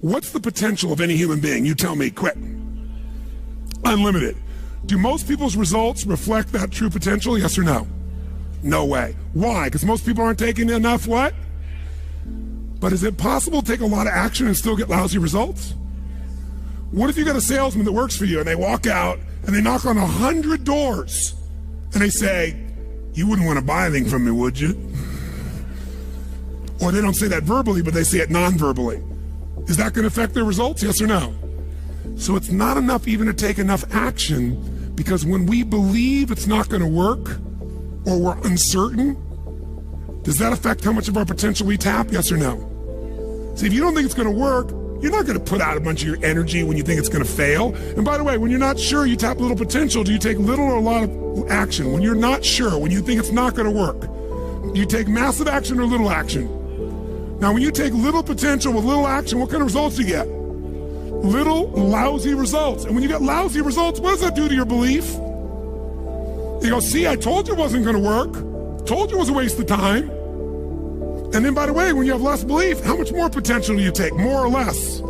What's the potential of any human being? You tell me, quick. Unlimited. Do most people's results reflect that true potential, yes or no? No way. Why? Because most people aren't taking enough what? But is it possible to take a lot of action and still get lousy results? What if you got a salesman that works for you and they walk out and they knock on 100 doors and they say, you wouldn't want to buy anything from me, would you? Or they don't say that verbally, but they say it non-verbally. Is that going to affect their results, yes or no? So it's not enough even to take enough action, because when we believe it's not going to work or we're uncertain, does that affect how much of our potential we tap, yes or no? See, if you don't think it's going to work, you're not going to put out a bunch of your energy when you think it's going to fail. And by the way, when you're not sure, you tap little potential. Do you take little or a lot of action? When you're not sure, when you think it's not going to work, do you take massive action or little action? Now, when you take little potential with little action, what kind of results do you get? Little lousy results. And when you get lousy results, what does that do to your belief? You go, see, I told you it wasn't going to work. Told you it was a waste of time. And then, by the way, when you have less belief, how much more potential do you take? More or less?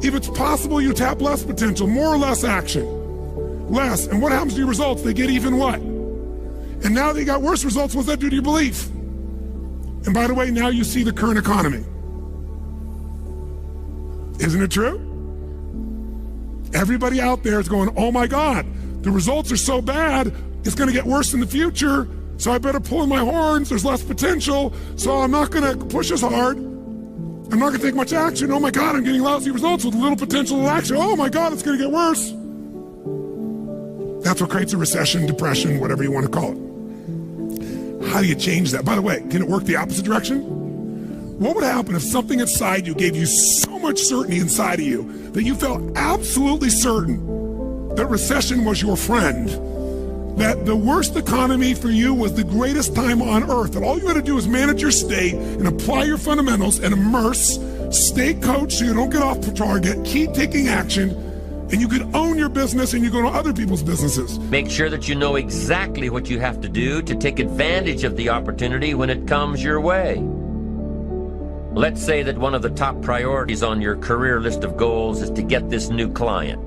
If it's possible, you tap less potential, more or less action. Less. And what happens to your results? They get even what? And now that you got worse results, what's that do to your belief? And by the way, now you see the current economy. Isn't it true? Everybody out there is going, oh my God, the results are so bad, it's going to get worse in the future, so I better pull in my horns, there's less potential, so I'm not going to push as hard. I'm not going to take much action. Oh my God, I'm getting lousy results with little potential action. Oh my God, it's going to get worse. That's what creates a recession, depression, whatever you want to call it. How do you change that? By the way, can it work the opposite direction? What would happen if something inside you gave you so much certainty inside of you that you felt absolutely certain that recession was your friend, that the worst economy for you was the greatest time on earth, that all you had to do is manage your state and apply your fundamentals and immerse, stay coached so you don't get off target, keep taking action, and you could own your business and you go to other people's businesses. Make sure that you know exactly what you have to do to take advantage of the opportunity when it comes your way. Let's say that one of the top priorities on your career list of goals is to get this new client.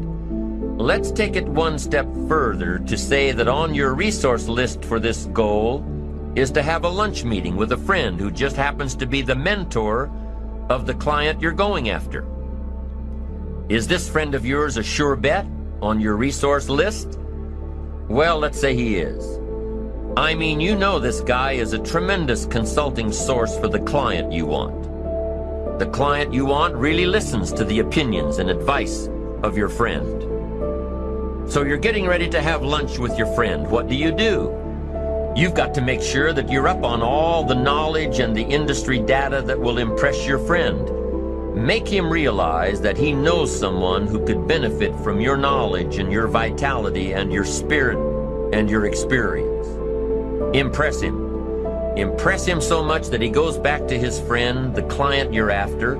Let's take it one step further to say that on your resource list for this goal is to have a lunch meeting with a friend who just happens to be the mentor of the client you're going after. Is this friend of yours a sure bet on your resource list? Well, let's say he is. I mean, you know this guy is a tremendous consulting source for the client you want. The client you want really listens to the opinions and advice of your friend. So you're getting ready to have lunch with your friend. What do? You've got to make sure that you're up on all the knowledge and the industry data that will impress your friend. Make him realize that he knows someone who could benefit from your knowledge and your vitality and your spirit and your experience. Impress him. Impress him so much that he goes back to his friend, the client you're after,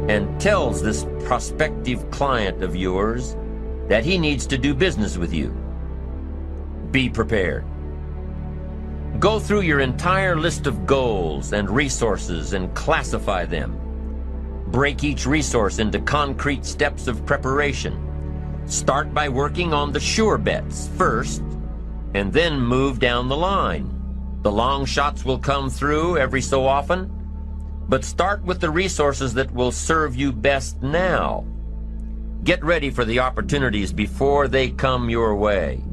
and tells this prospective client of yours that he needs to do business with you. Be prepared. Go through your entire list of goals and resources and classify them. Break each resource into concrete steps of preparation. Start by working on the sure bets first, and then move down the line. The long shots will come through every so often, but start with the resources that will serve you best now. Get ready for the opportunities before they come your way.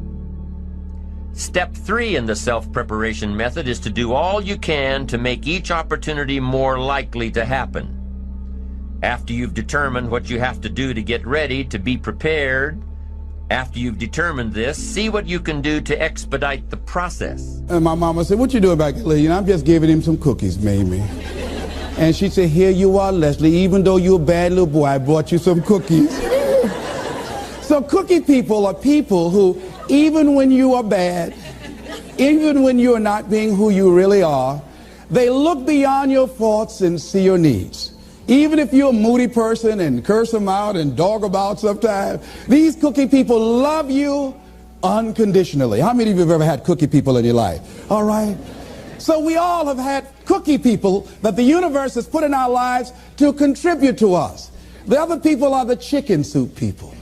Step 3 in the self-preparation method is to do all you can to make each opportunity more likely to happen. After you've determined what you have to do to get ready, to be prepared, after you've determined this, see what you can do to expedite the process. And my mama said, what you doing back there? You know, I'm just giving him some cookies, Mamie. And she said, here you are, Leslie, even though you're a bad little boy, I brought you some cookies. So cookie people are people who, even when you are bad, even when you are not being who you really are, they look beyond your faults and see your needs. Even if you're a moody person and curse them out and dog about sometimes, these cookie people love you unconditionally. How many of you have ever had cookie people in your life? All right. So we all have had cookie people that the universe has put in our lives to contribute to us. The other people are the chicken soup people.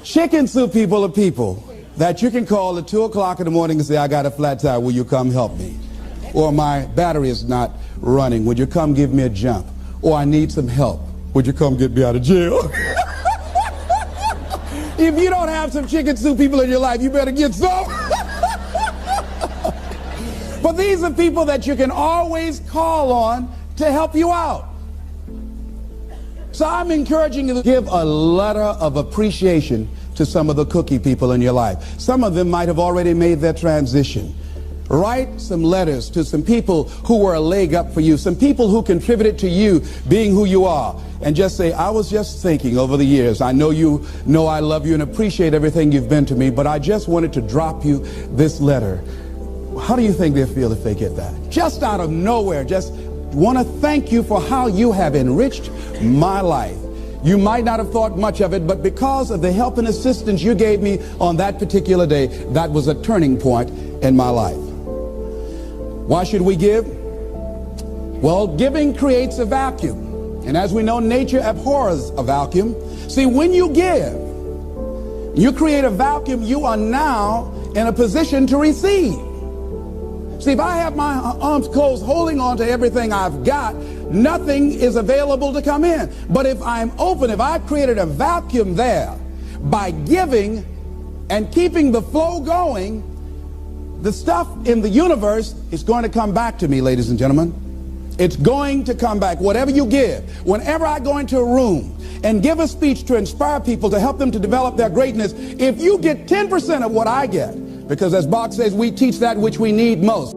Chicken soup people are people that you can call at 2 o'clock in the morning and say, I got a flat tire, will you come help me? Or my battery is not running, would you come give me a jump? Or I need some help, would you come get me out of jail? If you don't have some chicken soup people in your life, you better get some. But these are people that you can always call on to help you out. So I'm encouraging you to give a letter of appreciation to some of the cookie people in your life. Some of them might have already made their transition. Write some letters to some people who were a leg up for you, some people who contributed to you being who you are, and just say, I was just thinking over the years, I know you know I love you and appreciate everything you've been to me, but I just wanted to drop you this letter. How do you think they'll feel if they get that? Just out of nowhere, just want to thank you for how you have enriched my life. You might not have thought much of it, but because of the help and assistance you gave me on that particular day, that was a turning point in my life. Why should we give? Well, giving creates a vacuum. And as we know, nature abhors a vacuum. See, when you give, you create a vacuum, you are now in a position to receive. See, if I have my arms closed holding on to everything I've got, nothing is available to come in. But if I'm open, if I've created a vacuum there by giving and keeping the flow going, the stuff in the universe is going to come back to me, ladies and gentlemen. It's going to come back. Whatever you give, whenever I go into a room and give a speech to inspire people, to help them to develop their greatness, if you get 10% of what I get, because as Bach says, we teach that which we need most.